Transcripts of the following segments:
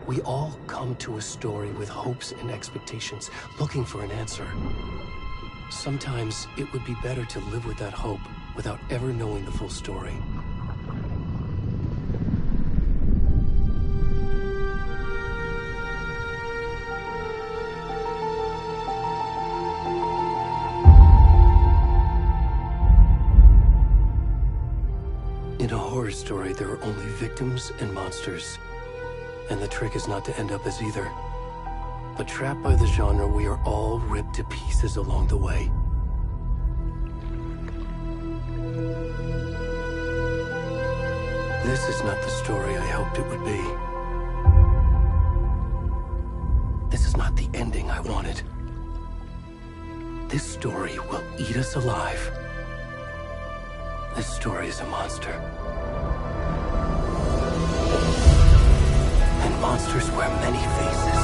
We all come to a story with hopes and expectations, looking for an answer. Sometimes it would be better to live with that hope without ever knowing the full story. In a horror story, there are only victims and monsters. And the trick is not to end up as either. But trapped by the genre, we are all ripped to pieces along the way. This is not the story I hoped it would be. This is not the ending I wanted. This story will eat us alive. This story is a monster. And monsters wear many faces.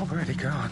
Already gone.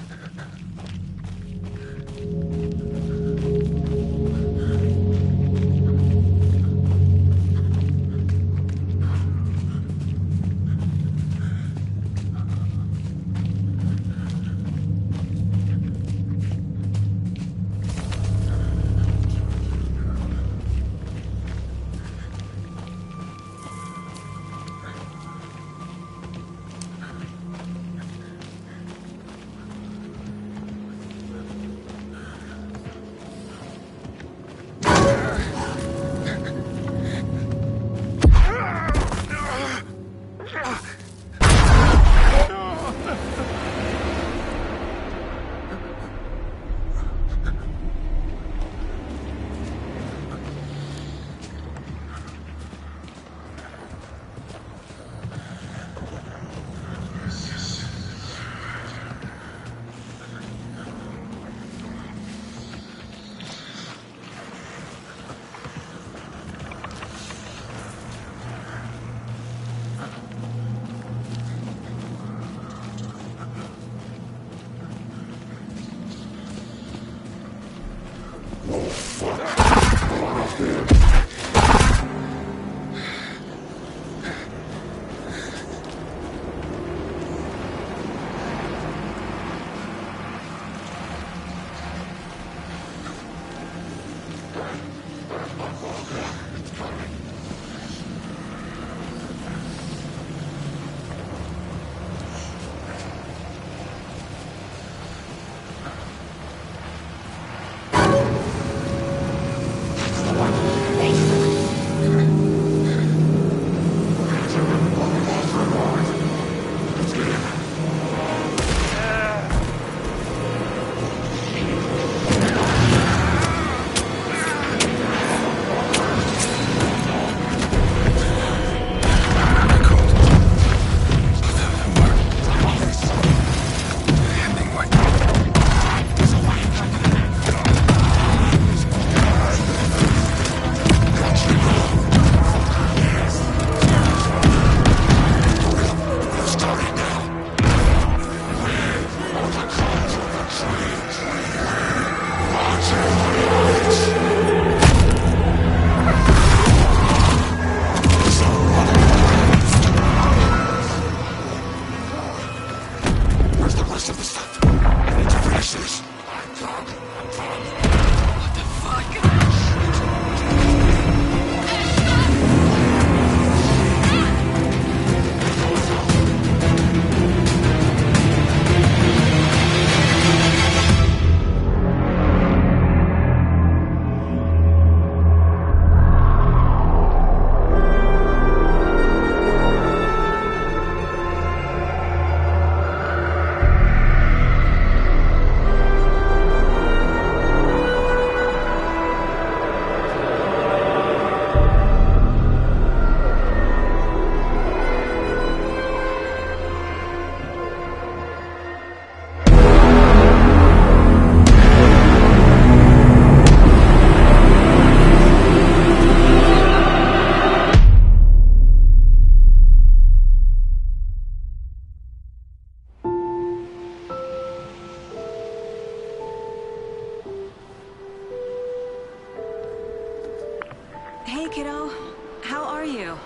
How are you?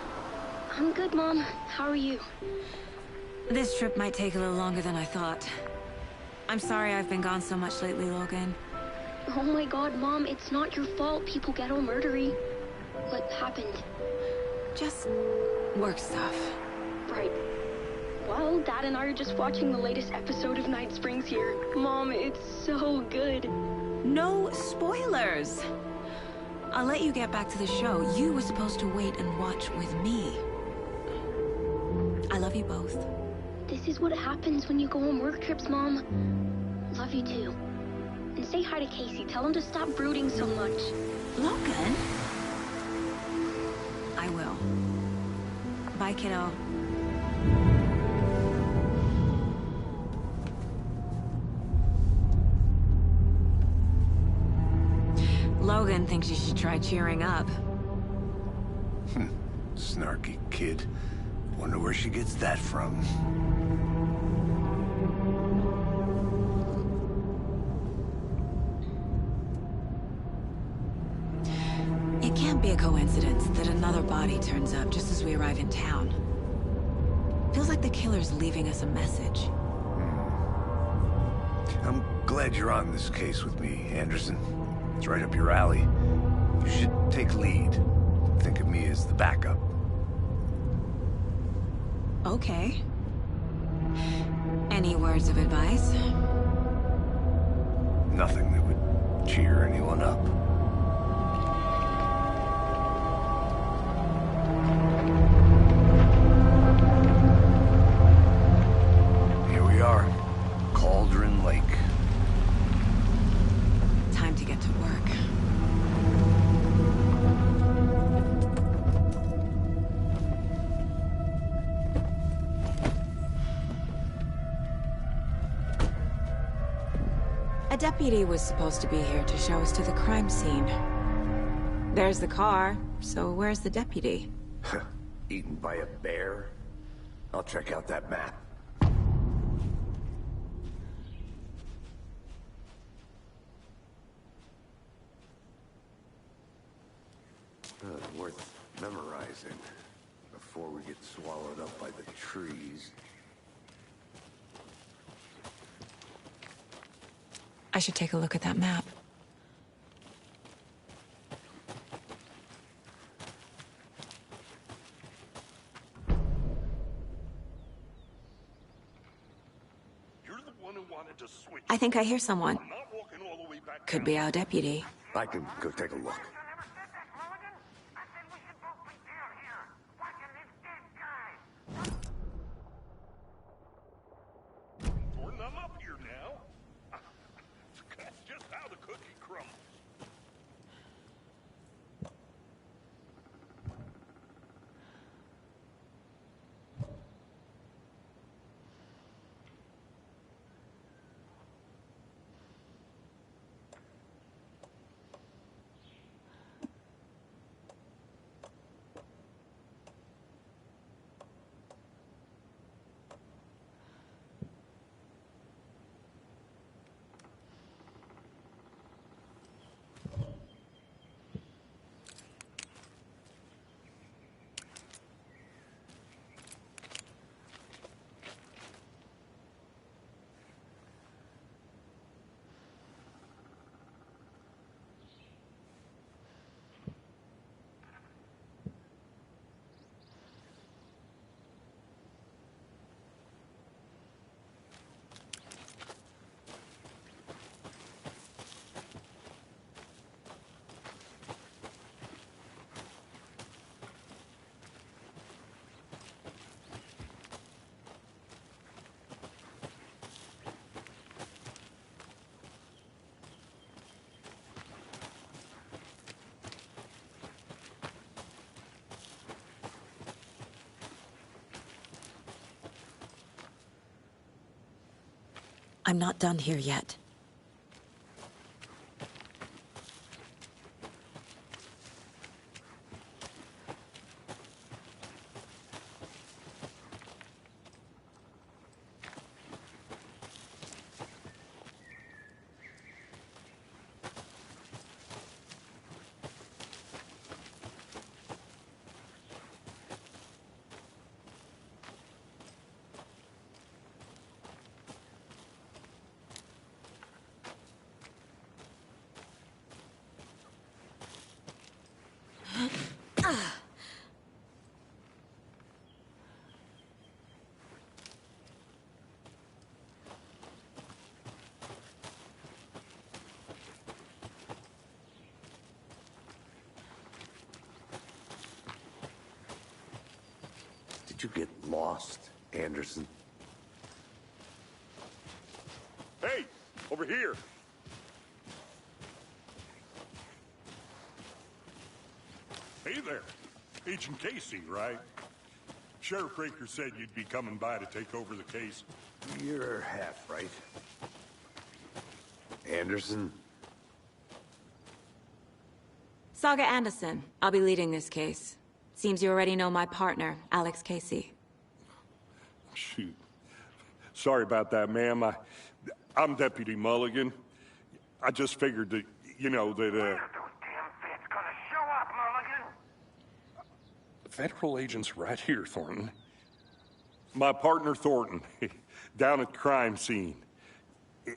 I'm good, Mom. How are you? This trip might take a little longer than I thought. I'm sorry I've been gone so much lately, Logan. Oh my god, Mom, it's not your fault people get all murdery. What happened? Just work stuff. Right. Well, Dad and I are just watching the latest episode of Night Springs here. Mom, it's so good. No spoilers! I'll let you get back to the show. You were supposed to wait and watch with me. I love you both. This is what happens when you go on work trips, Mom. Love you too. And say hi to Casey. Tell him to stop brooding so much. Logan? I will. Bye, kiddo. Logan thinks you should try cheering up. Snarky kid. Wonder where she gets that from. It can't be a coincidence that another body turns up just as we arrive in town. Feels like the killer's leaving us a message. I'm glad you're on this case with me, Anderson. It's right up your alley. You should take lead. Think of me as the backup. Okay. Any words of advice? Nothing that would cheer anyone up. Here we are. Cauldron Lake. Time to get to work. A deputy was supposed to be here to show us to the crime scene. There's the car, so where's the deputy? Eaten by a bear? I'll check out that map. Worth memorizing before we get swallowed up by the trees. I should take a look at that map. You're the one who wanted to switch. I think I hear someone. I'm not walking all the way back Could down. be our deputy. I can go take a look. Jordan, I'm up here now. That's just how the cookie crumbles. I'm not done here yet. Did you get lost, Anderson? Hey, over here. Hey there. Agent Casey, right? Sheriff Raker said you'd be coming by to take over the case. You're half right. Anderson? Saga Anderson. I'll be leading this case. Seems you already know my partner, Alex Casey. Shoot. Sorry about that, ma'am. I'm Deputy Mulligan. I just figured that, you know, that, Those damn feds gonna show up, Mulligan? Federal agent's right here, Thornton. My partner, Thornton, down at the crime scene.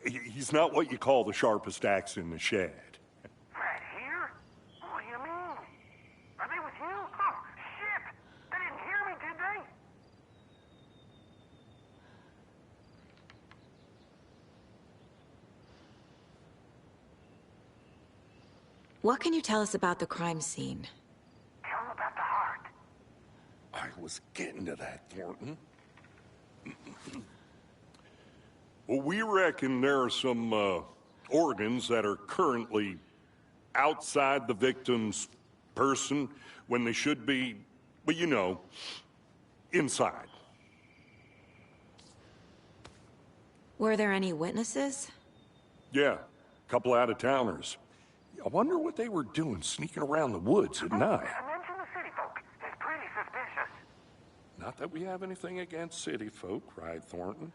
He's not what you call the sharpest axe in the shed. Right here? What do you mean? Are they with you? Oh, shit! They didn't hear me, did they? What can you tell us about the crime scene? Tell them about the heart. I was getting to that, Thornton. Well, we reckon there are some organs that are currently outside the victim's person when they should be, well, you know, inside. Were there any witnesses? Yeah, a couple out-of-towners. I wonder what they were doing sneaking around the woods at night. Mention the city folk. It's pretty suspicious. Not that we have anything against city folk, right, Thornton?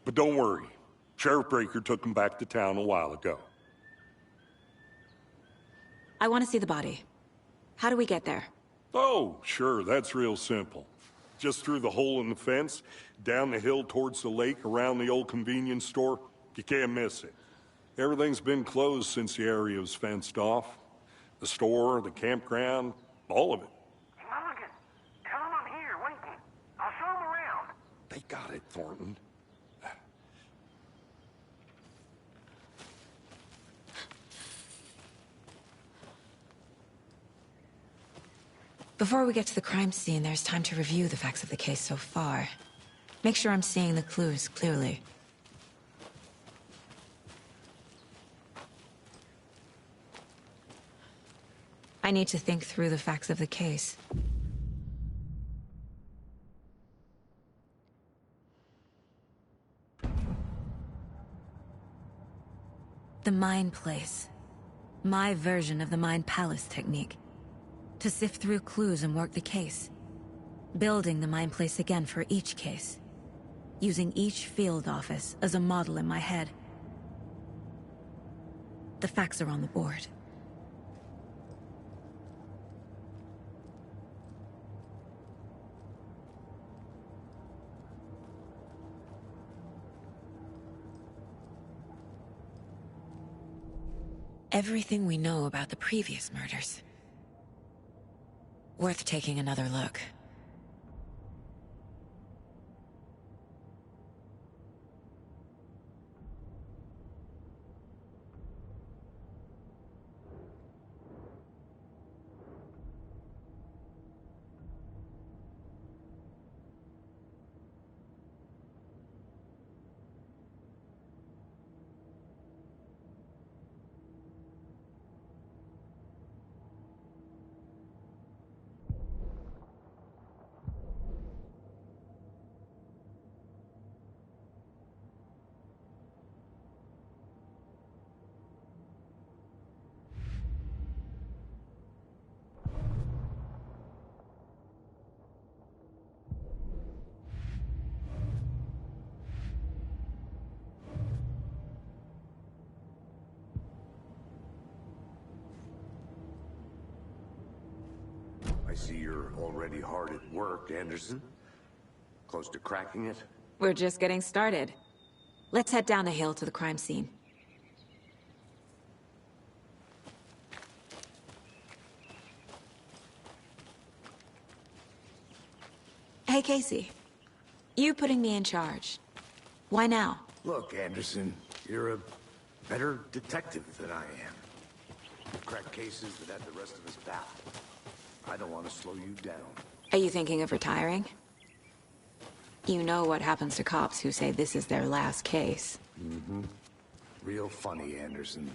But don't worry. Sheriff Raker took them back to town a while ago. I want to see the body. How do we get there? Oh, sure, that's real simple. Just through the hole in the fence, down the hill towards the lake, around the old convenience store. You can't miss it. Everything's been closed since the area was fenced off. The store, the campground, all of it. Mulligan, tell them I'm here waiting. I'll show them around. They got it, Thornton. Before we get to the crime scene, there's time to review the facts of the case so far. Make sure I'm seeing the clues clearly. I need to think through the facts of the case. The Mind Place. My version of the Mind Palace technique. To sift through clues and work the case. Building the Mind Place again for each case. Using each field office as a model in my head. The facts are on the board. Everything we know about the previous murders. Worth taking another look. I see you're already hard at work, Anderson. Close to cracking it? We're just getting started. Let's head down the hill to the crime scene. Hey, Casey. You putting me in charge. Why now? Look, Anderson, you're a better detective than I am. You crack cases that have the rest of us baffled. I don't want to slow you down. Are you thinking of retiring? You know what happens to cops who say this is their last case. Mm-hmm. Real funny, Anderson.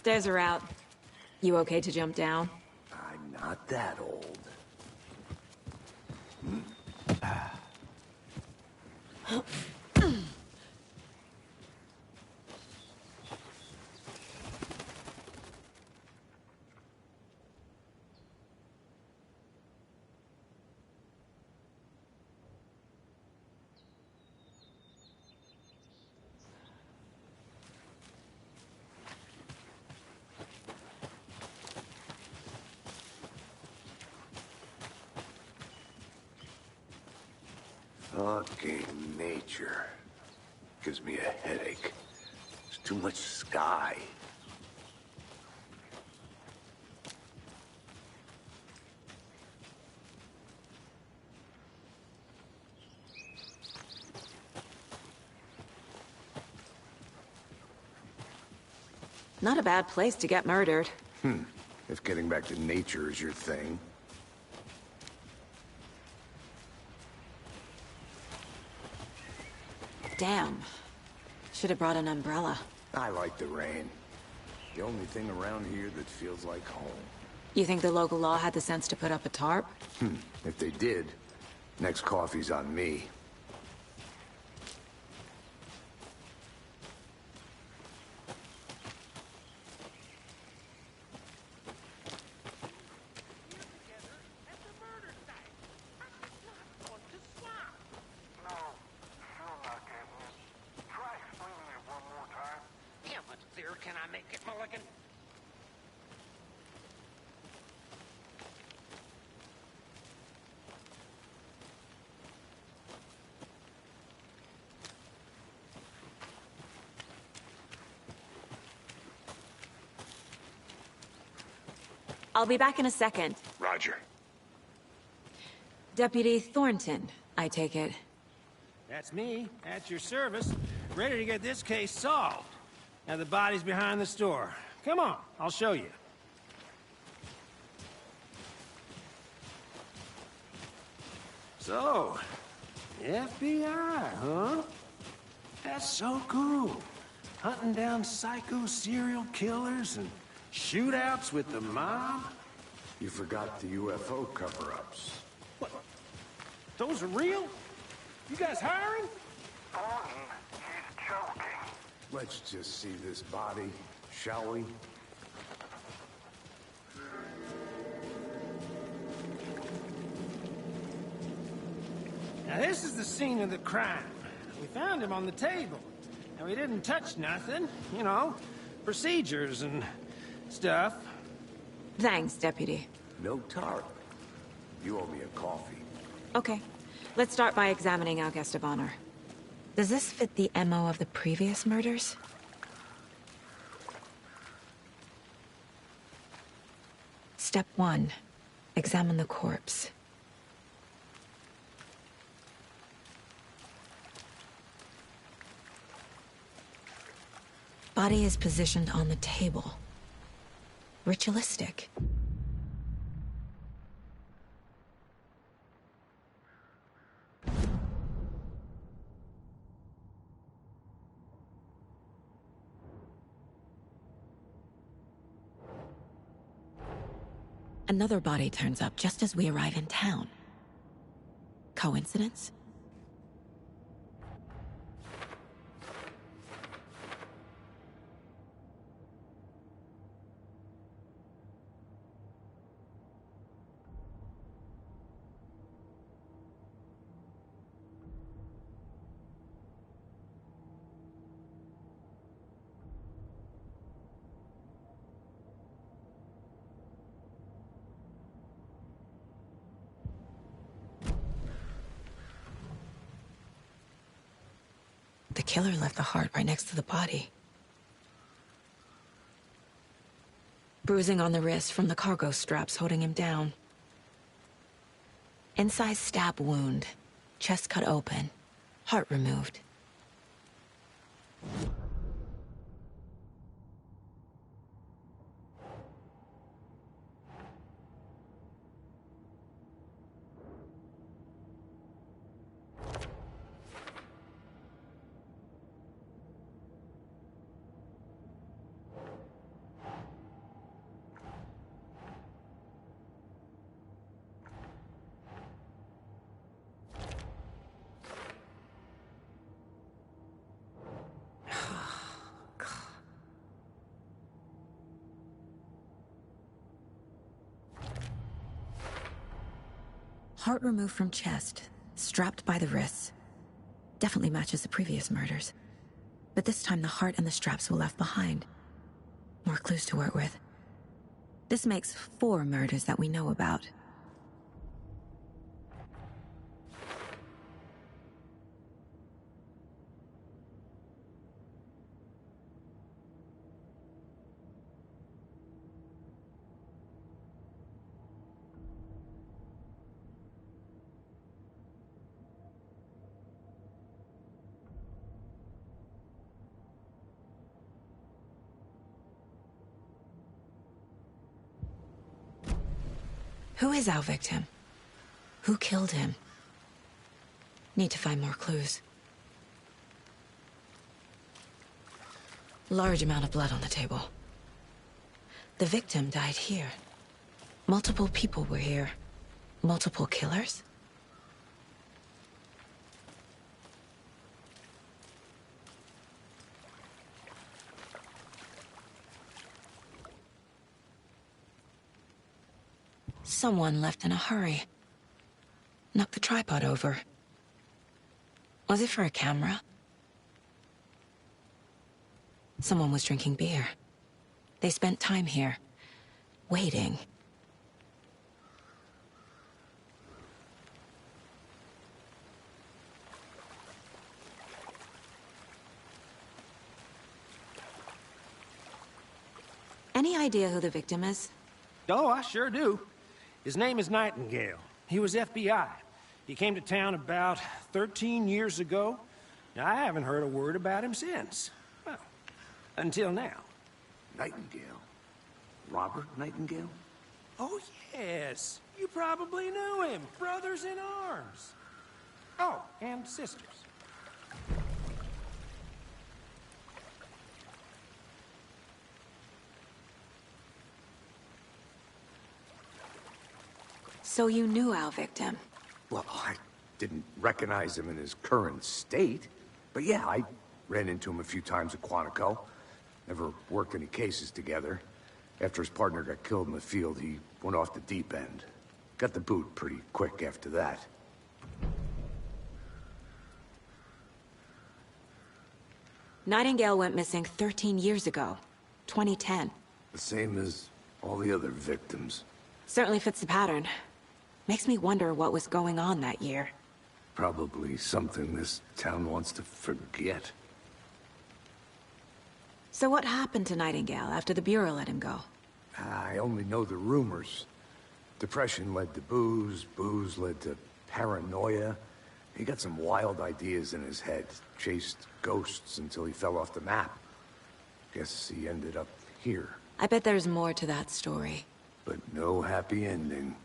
Stairs are out. You okay to jump down? I'm not that old. Fucking nature. Gives me a headache. There's too much sky. Not a bad place to get murdered. If getting back to nature is your thing. Damn. Should have brought an umbrella. I like the rain. The only thing around here that feels like home. You think the local law had the sense to put up a tarp? If they did, next coffee's on me. Can I make it, Mulligan? I'll be back in a second. Roger. Deputy Thornton, I take it. That's me, at your service, ready to get this case solved. Now the body's behind the store. Come on, I'll show you. So, FBI, huh? That's so cool. Hunting down psycho serial killers and shootouts with the mob. You forgot the UFO cover-ups. What? Those are real? You guys hiring? Thornton, he's joking. Let's just see this body, shall we? Now this is the scene of the crime. We found him on the table. And we didn't touch nothing, you know, procedures and stuff. Thanks, Deputy. No tarp. You owe me a coffee. Okay. Let's start by examining our guest of honor. Does this fit the MO of the previous murders? Step 1. Examine the corpse. Body is positioned on the table. Ritualistic. Another body turns up just as we arrive in town. Coincidence? The killer left the heart right next to the body. Bruising on the wrist from the cargo straps holding him down. Incised stab wound. Chest cut open. Heart removed. Heart removed from chest, strapped by the wrists. Definitely matches the previous murders. But this time the heart and the straps were left behind. More clues to work with. This makes 4 murders that we know about. Who is our victim? Who killed him? Need to find more clues. Large amount of blood on the table. The victim died here. Multiple people were here. Multiple killers? Someone left in a hurry. Knocked the tripod over. Was it for a camera? Someone was drinking beer. They spent time here, waiting. Any idea who the victim is? Oh, I sure do. His name is Nightingale. He was FBI. He came to town about 13 years ago. I haven't heard a word about him since. Well, until now. Nightingale? Robert Nightingale? Oh, yes. You probably knew him. Brothers in arms. Oh, and sisters. So you knew our victim? Well, I didn't recognize him in his current state. But yeah, I ran into him a few times at Quantico. Never worked any cases together. After his partner got killed in the field, he went off the deep end. Got the boot pretty quick after that. Nightingale went missing 13 years ago. 2010. The same as all the other victims. Certainly fits the pattern. Makes me wonder what was going on that year. Probably something this town wants to forget. So what happened to Nightingale after the Bureau let him go? I only know the rumors. Depression led to booze, booze led to paranoia. He got some wild ideas in his head, chased ghosts until he fell off the map. Guess he ended up here. I bet there's more to that story. But no happy ending.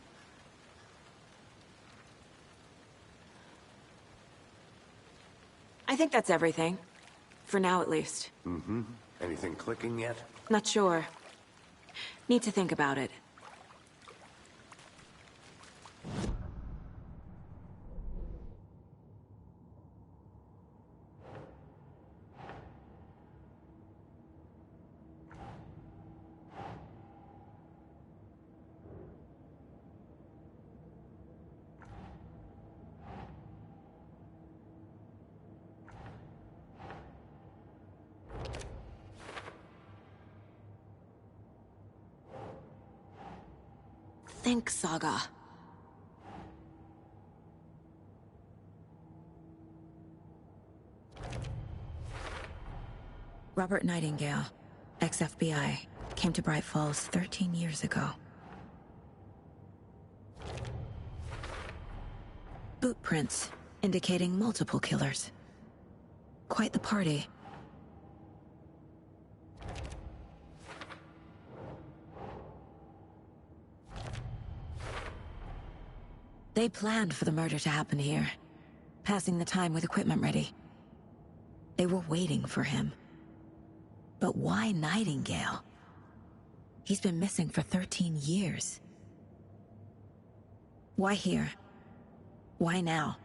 I think that's everything. For now, at least. Mm-hmm. Anything clicking yet? Not sure. Need to think about it. Think, Saga. Robert Nightingale, ex-FBI, came to Bright Falls 13 years ago. Boot prints indicating multiple killers. Quite the party. They planned for the murder to happen here, passing the time with equipment ready. They were waiting for him. But why Nightingale? He's been missing for 13 years. Why here? Why now?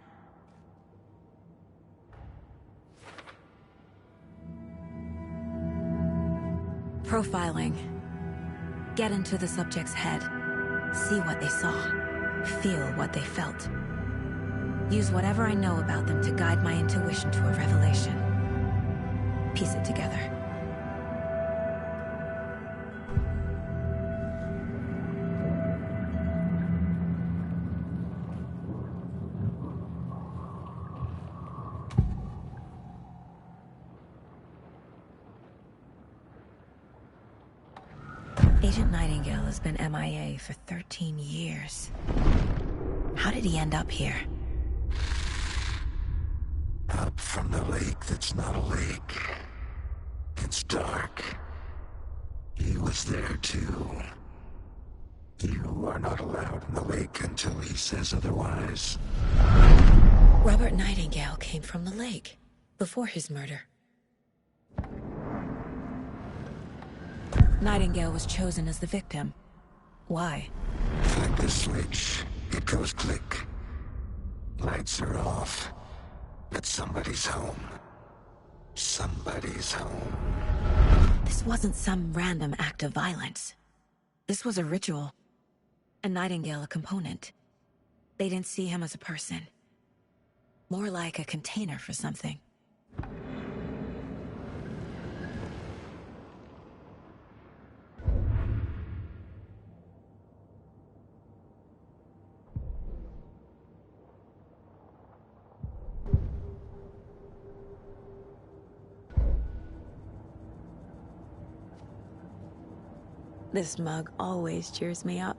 Profiling. Get into the subject's head. See what they saw. Feel what they felt. Use whatever I know about them to guide my intuition to a revelation. Piece it together. Agent Nightingale has been MIA for 13 years. How did he end up here? Up from the lake that's not a lake. It's dark. He was there too. You are not allowed in the lake until he says otherwise. Robert Nightingale came from the lake before his murder. Nightingale was chosen as the victim. Why? Flick the switch. It goes click. Lights are off. But somebody's home. Somebody's home. This wasn't some random act of violence. This was a ritual. And Nightingale a component. They didn't see him as a person. More like a container for something. This mug always cheers me up.